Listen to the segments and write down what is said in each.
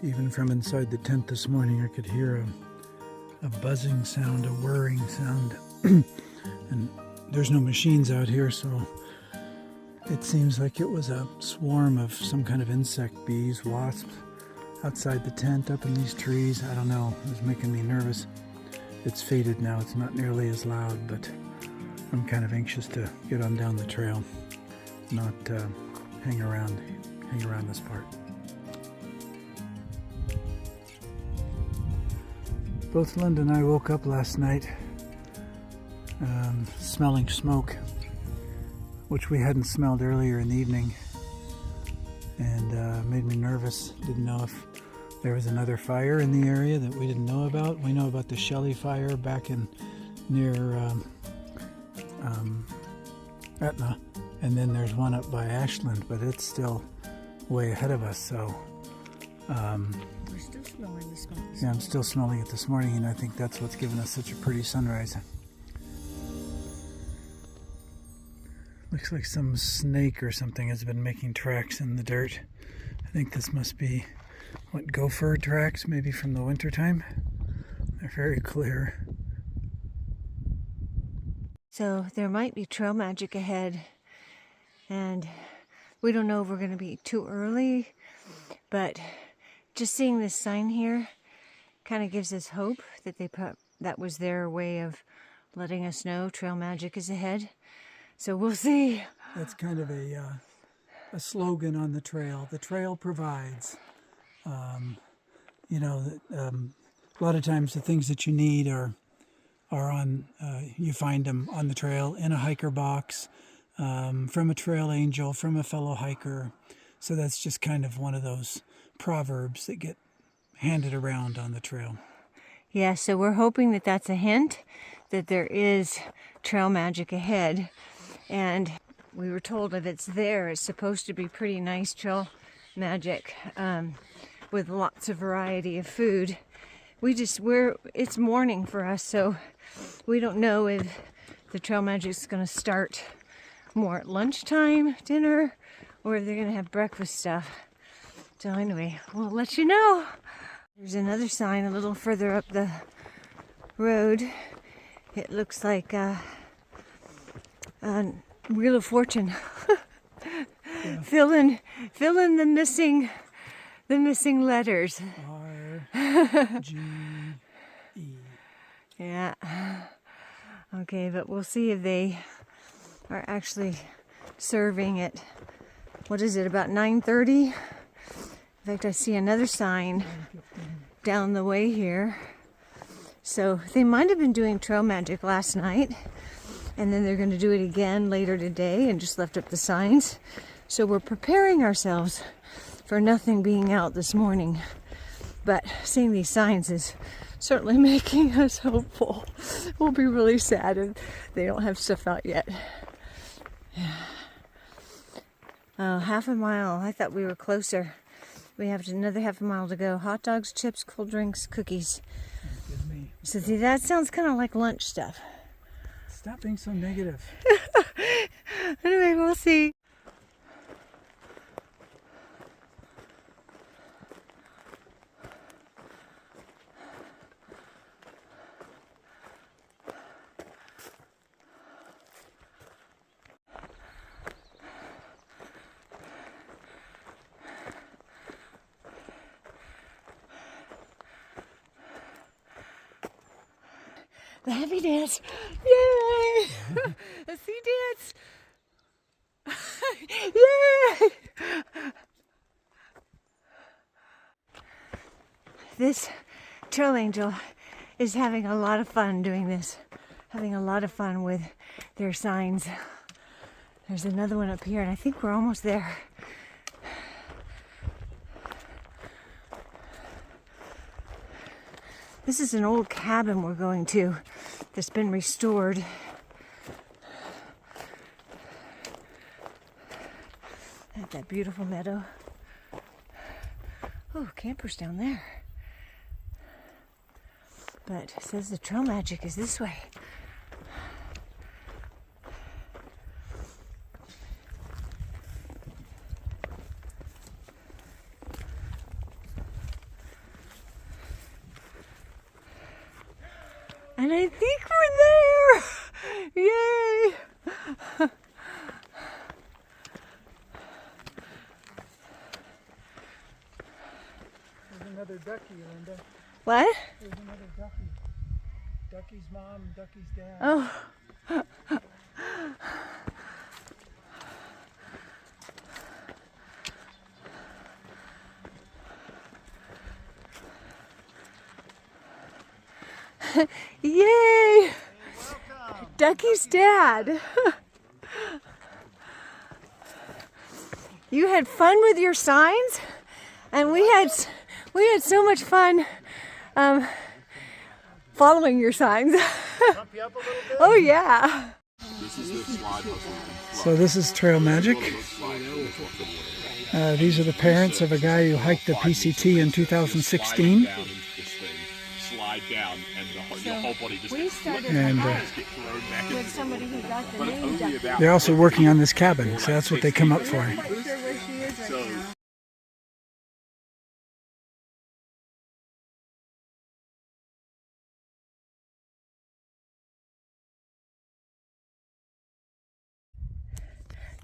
Even from inside the tent this morning, I could hear a buzzing sound, a whirring sound. And there's no machines out here, so it seems like it was a swarm of some kind of insect, bees, wasps, outside the tent, up in these trees. I don't know, it was making me nervous. It's faded now, it's not nearly as loud, but I'm kind of anxious to get on down the trail, not hang around this part. Both Linda and I woke up last night smelling smoke, which we hadn't smelled earlier in the evening, and made me nervous. Didn't know if there was another fire in the area that we didn't know about. We know about the Shelley fire back in near Etna, and then there's one up by Ashland, but it's still way ahead of us, so we're still smelling the smoke. yeah, I'm still smelling it this morning, and I think that's what's given us such a pretty sunrise. Looks like some snake or something has been making tracks in the dirt. I think this must be, what, gopher tracks, maybe from the winter time. They're very clear. So there might be trail magic ahead, and we don't know if we're going to be too early, but just seeing this sign here kind of gives us hope that that was their way of letting us know trail magic is ahead. So we'll see. That's kind of a slogan on the trail. The trail provides. You know, a lot of times the things that you need are on, you find them on the trail in a hiker box, from a trail angel, from a fellow hiker. So that's just kind of one of those proverbs that get handed around on the trail. Yeah, so we're hoping that that's a hint that there is trail magic ahead. And we were told if it's there, it's supposed to be pretty nice trail magic, with lots of variety of food. It's morning for us, so we don't know if the trail magic is going to start more at lunchtime, dinner, or if they're going to have breakfast stuff. So anyway, we'll let you know. There's another sign a little further up the road. It looks like Wheel of Fortune. Yeah. Fill in the missing letters. R-G-E. Yeah. Okay, but we'll see if they are actually serving at, what is it, about 9:30? In fact, I see another sign down the way here. So they might have been doing trail magic last night, and then they're going to do it again later today and just left up the signs. So we're preparing ourselves for nothing being out this morning. But seeing these signs is certainly making us hopeful. We'll be really sad if they don't have stuff out yet. Oh, half a mile. I thought we were closer. We have another half a mile to go. Hot dogs, chips, cold drinks, cookies. So see, that sounds kind of like lunch stuff. Stop being so negative. Anyway, we'll see. The happy dance. Yay! The sea dance. Yay! This trail angel is having a lot of fun doing this. Having a lot of fun with their signs. There's another one up here, and I think we're almost there. This is an old cabin we're going to that's been restored. At that beautiful meadow. Oh, campers down there. But it says the trail magic is this way. And I think we're there! Yay! There's another ducky, Linda. What? There's another ducky. Ducky's mom, Ducky's dad. Oh. Yay! Ducky's dad. You had fun with your signs, and we had so much fun following your signs. Pump you up a little bit? Oh yeah. So this is Trail Magic. These are the parents of a guy who hiked the PCT in 2016. Slide down and your whole body just We started And with somebody who got the name Ducky. they're also working on this cabin, so that's what they come up for. I'm not quite sure where she is right now.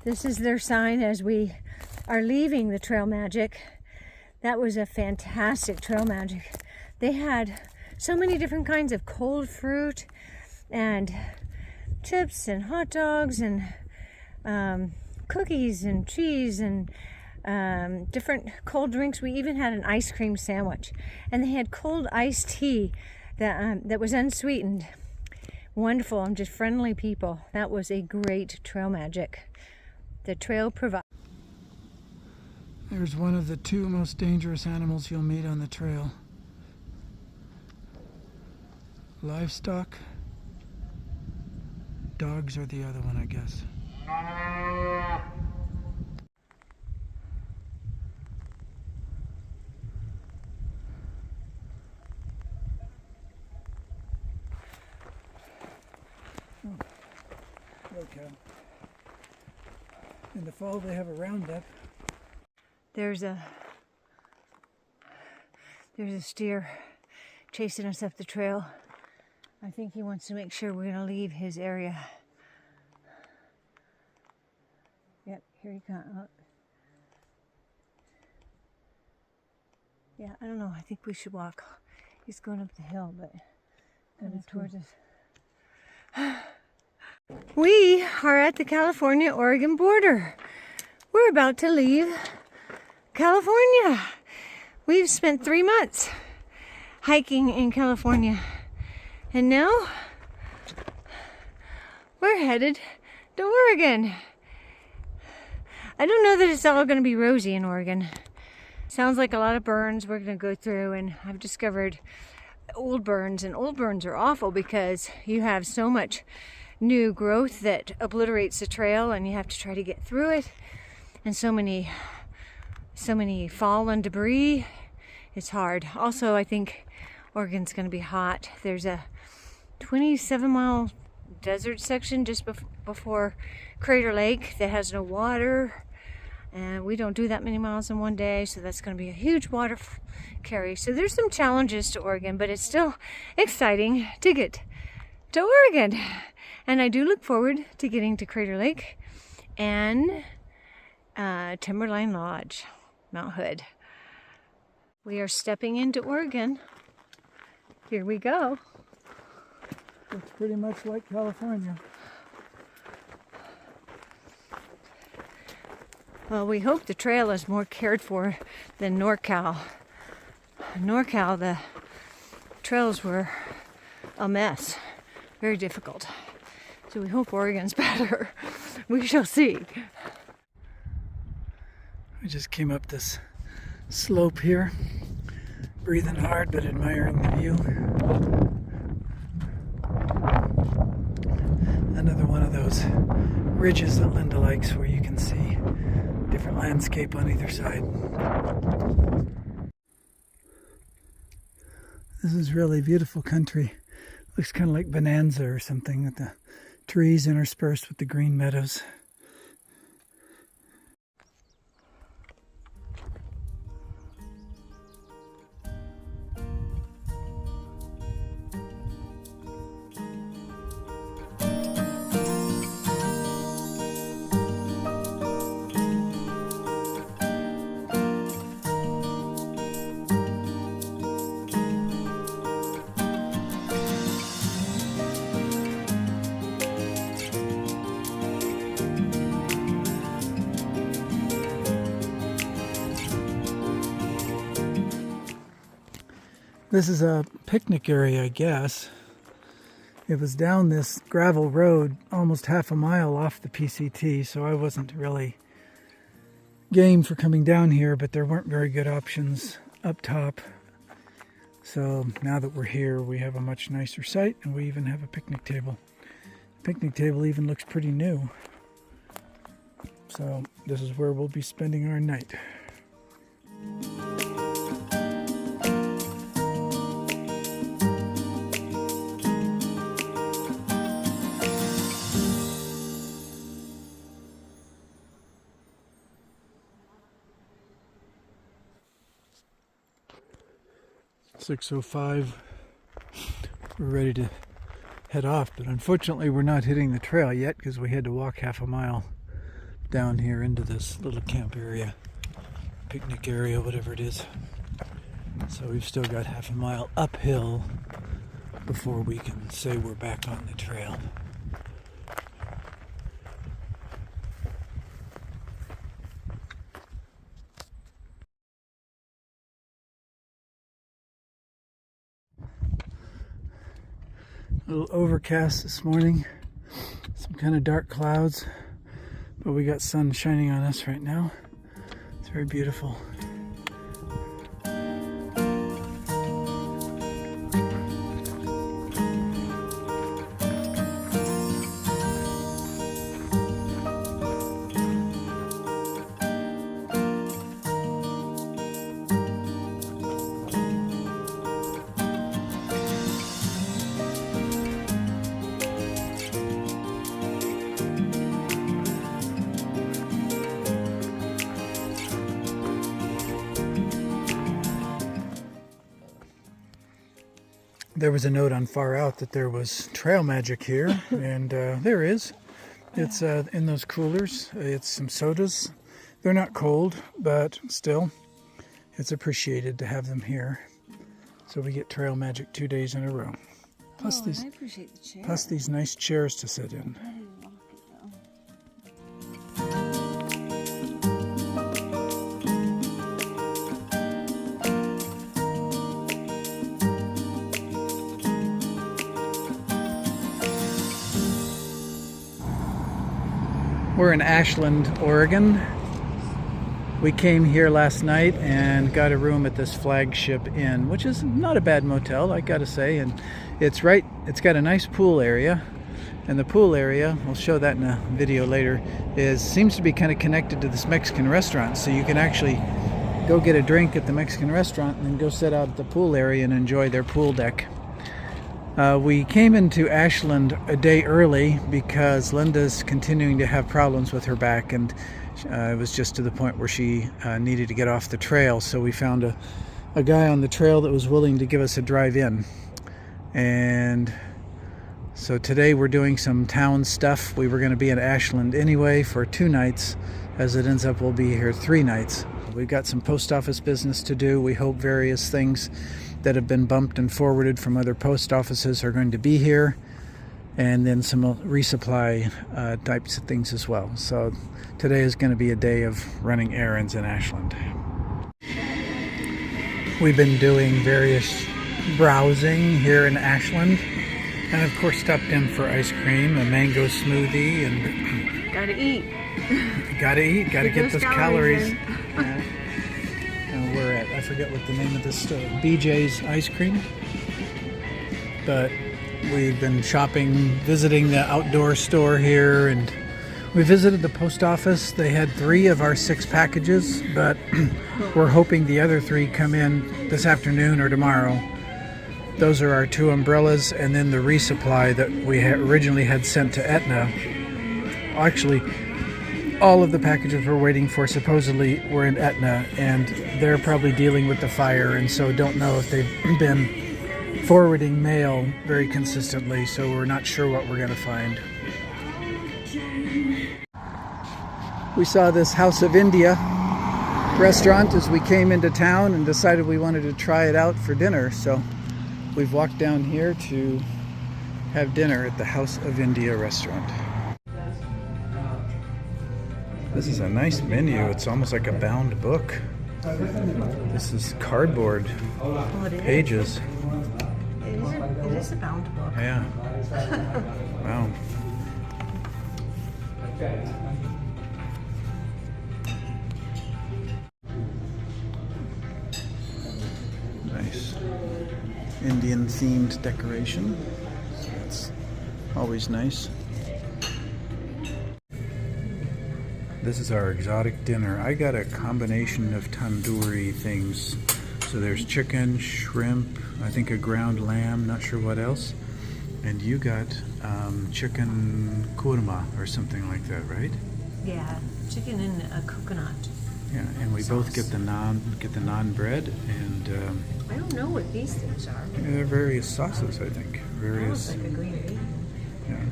This is their sign as we are leaving the Trail Magic. That was a fantastic Trail Magic. They had so many different kinds of cold fruit and chips and hot dogs and cookies and cheese and different cold drinks. We even had an ice cream sandwich, and they had cold iced tea that was unsweetened. Wonderful and just friendly people. That was a great Trail Magic. The trail provides. There's one of the two most dangerous animals you'll meet on the trail. Livestock. Dogs are the other one, I guess. Okay. In the fall they have a roundup. There's a steer chasing us up the trail. I think he wants to make sure we're gonna leave his area. Yep, here he comes. Oh. Yeah, I don't know. I think we should walk. He's going up the hill, but coming towards us. We are at the California-Oregon border. We're about to leave California. We've spent 3 months hiking in California, and now we're headed to Oregon. I don't know that it's all going to be rosy in Oregon. Sounds like a lot of burns we're going to go through, and I've discovered old burns, and old burns are awful because you have so much new growth that obliterates the trail, and you have to try to get through it, and so many fallen debris. It's hard. Also, I think Oregon's going to be hot. There's a 27-mile desert section just before Crater Lake that has no water, and we don't do that many miles in one day, so that's going to be a huge water carry. So there's some challenges to Oregon, but it's still exciting to get to Oregon. And I do look forward to getting to Crater Lake and Timberline Lodge, Mount Hood. We are stepping into Oregon. Here we go. It's pretty much like California. Well, we hope the trail is more cared for than NorCal. NorCal, the trails were a mess. Very difficult. So we hope Oregon's better. We shall see. We just came up this slope here, breathing hard but admiring the view. Another one of those ridges that Linda likes where you can see different landscape on either side. This is really beautiful country. Looks kind of like Bonanza or something, with the trees interspersed with the green meadows. This is a picnic area, I guess. It was down this gravel road almost half a mile off the PCT, so I wasn't really game for coming down here, but there weren't very good options up top. So now that we're here, we have a much nicer site, and we even have a picnic table. The picnic table even looks pretty new. So this is where we'll be spending our night. .6:05. We're ready to head off, but unfortunately we're not hitting the trail yet because we had to walk half a mile down here into this little camp area, picnic area, whatever it is. So we've still got half a mile uphill before we can say we're back on the trail. A little overcast this morning, some kind of dark clouds, but we got sun shining on us right now. It's very beautiful. There was a note on Far Out that there was trail magic here, and there is. It's in those coolers. It's some sodas. They're not cold, but still, it's appreciated to have them here. So we get trail magic 2 days in a row. Plus I appreciate the chair. plus these nice chairs to sit in. We're in Ashland, Oregon. We came here last night and got a room at this Flagship Inn, which is not a bad motel, I gotta say. And it's got a nice pool area. And the pool area, we'll show that in a video later, seems to be kind of connected to this Mexican restaurant. So you can actually go get a drink at the Mexican restaurant and then go sit out at the pool area and enjoy their pool deck. We came into Ashland a day early because Linda's continuing to have problems with her back, and it was just to the point where she needed to get off the trail. So we found a guy on the trail that was willing to give us a drive-in. And so today we're doing some town stuff. We were going to be in Ashland anyway for 2 nights. As it ends up, we'll be here 3 nights. We've got some post office business to do. We hope various things that have been bumped and forwarded from other post offices are going to be here, and then some resupply types of things as well. So today is going to be a day of running errands in Ashland. We've been doing various browsing here in Ashland, and of course stopped in for ice cream, a mango smoothie, and Gotta eat. gotta get those calories. We're at, I forget what the name of this store, BJ's Ice Cream. But we've been shopping, visiting the outdoor store here, and we visited the post office. They had 3 of our 6 packages, but we're hoping the other 3 come in this afternoon or tomorrow. Those are our 2 umbrellas, and then the resupply that we originally had sent to Etna. Actually, all of the packages we're waiting for supposedly were in Etna, and they're probably dealing with the fire, and so don't know if they've been forwarding mail very consistently, so we're not sure what we're going to find. We saw this House of India restaurant as we came into town and decided we wanted to try it out for dinner, so we've walked down here to have dinner at the House of India restaurant. This is a nice menu. It's almost like a bound book. This is cardboard Well, it is. pages. It is a bound book. Yeah. Wow. Nice Indian themed decoration. So that's always nice. This is our exotic dinner. I got a combination of tandoori things. So there's chicken, shrimp, I think a ground lamb, not sure what else. And you got chicken kurma or something like that, right? Yeah, chicken and a coconut. Yeah, and we both get the naan bread, and I don't know what these things are. there are various sauces, I think. Various. Like a green bean. Yeah.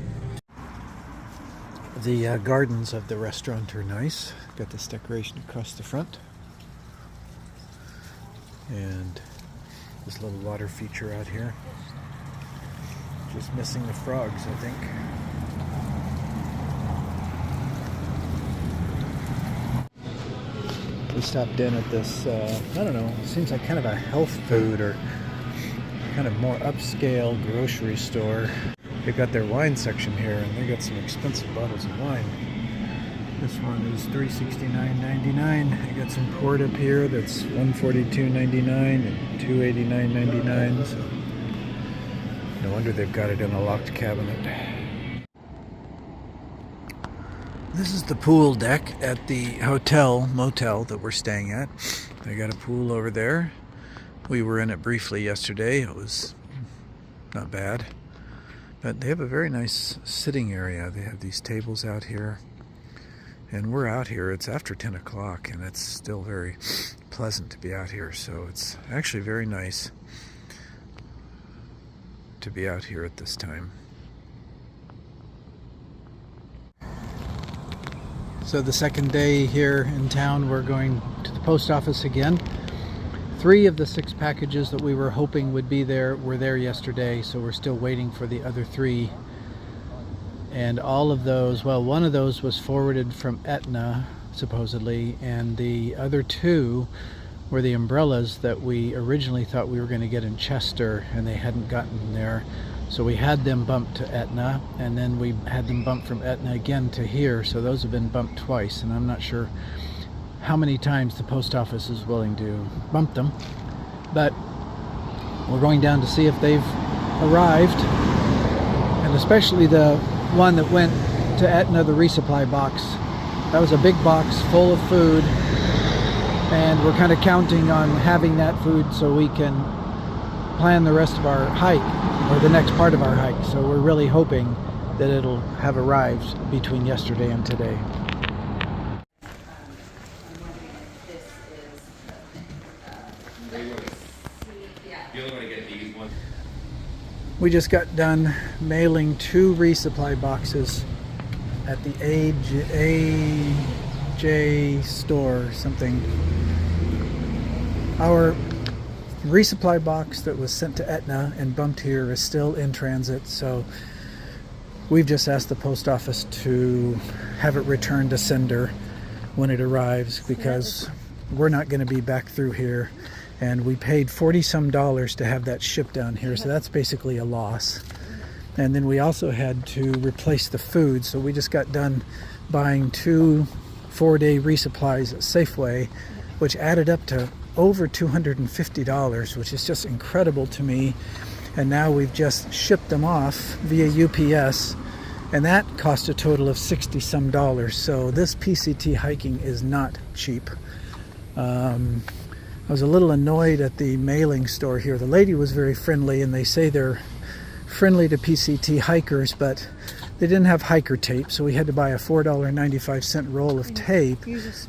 The gardens of the restaurant are nice. Got this decoration across the front. And this little water feature out here. Just missing the frogs, I think. We stopped in at this, I don't know, it seems like kind of a health food or kind of more upscale grocery store. They got their wine section here, and they got some expensive bottles of wine. This one is $369.99. They got some port up here that's $142.99 and $289.99. So no wonder they've got it in a locked cabinet. This is the pool deck at the motel that we're staying at. They got a pool over there. We were in it briefly yesterday. It was not bad. But they have a very nice sitting area. They have these tables out here. And we're out here. It's after 10 o'clock, and it's still very pleasant to be out here. So it's actually very nice to be out here at this time. So the second day here in town, we're going to the post office again. 3 of the 6 packages that we were hoping would be there were there yesterday, so we're still waiting for the other 3. And all of those, well, one of those was forwarded from Etna, supposedly, and the other 2 were the umbrellas that we originally thought we were going to get in Chester, and they hadn't gotten there. So we had them bumped to Etna, and then we had them bumped from Etna again to here, so those have been bumped twice, and I'm not sure how many times the post office is willing to bump them, but we're going down to see if they've arrived, and especially the one that went to Etna, the resupply box. That was a big box full of food, and we're kind of counting on having that food so we can plan the rest of our hike, or the next part of our hike. So we're really hoping that it'll have arrived between yesterday and today. We just got done mailing 2 resupply boxes at the AJ store, something. Our resupply box that was sent to Etna and bumped here is still in transit, so we've just asked the post office to have it returned to sender when it arrives, because we're not going to be back through here, and we paid $40-some to have that shipped down here, so that's basically a loss. And then we also had to replace the food, so we just got done buying 2 4-day resupplies at Safeway, which added up to over $250, which is just incredible to me. And now we've just shipped them off via UPS, and that cost a total of $60-some. So this PCT hiking is not cheap. I was a little annoyed at the mailing store here. The lady was very friendly, and they say they're friendly to PCT hikers, but they didn't have hiker tape, so we had to buy a $4.95 roll of tape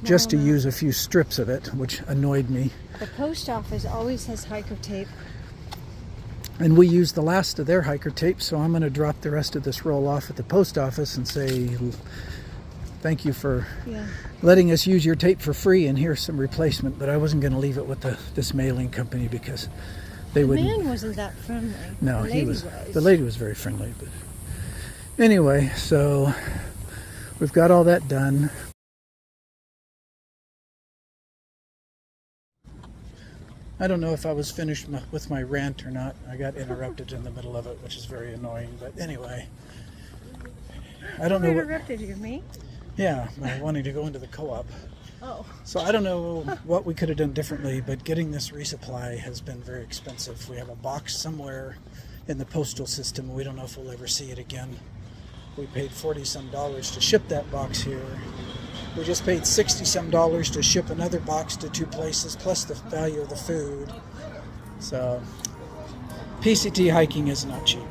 just to use a few strips of it, which annoyed me. The post office always has hiker tape. And we used the last of their hiker tape, so I'm going to drop the rest of this roll off at the post office and say thank you for letting us use your tape for free, and here's some replacement. But I wasn't going to leave it with this mailing company because they wouldn't. The man wasn't that friendly. No, he was. The lady was very friendly, but anyway, so we've got all that done. I don't know if I was finished with my rant or not. I got interrupted in the middle of it, which is very annoying. But anyway, I don't know Who what. interrupted you? Me? Yeah, by wanting to go into the co-op. Oh. So I don't know what we could have done differently, but getting this resupply has been very expensive. We have a box somewhere in the postal system. We don't know if we'll ever see it again. We paid $40-some to ship that box here. We just paid $60-some to ship another box to 2 places, plus the value of the food. So PCT hiking is not cheap.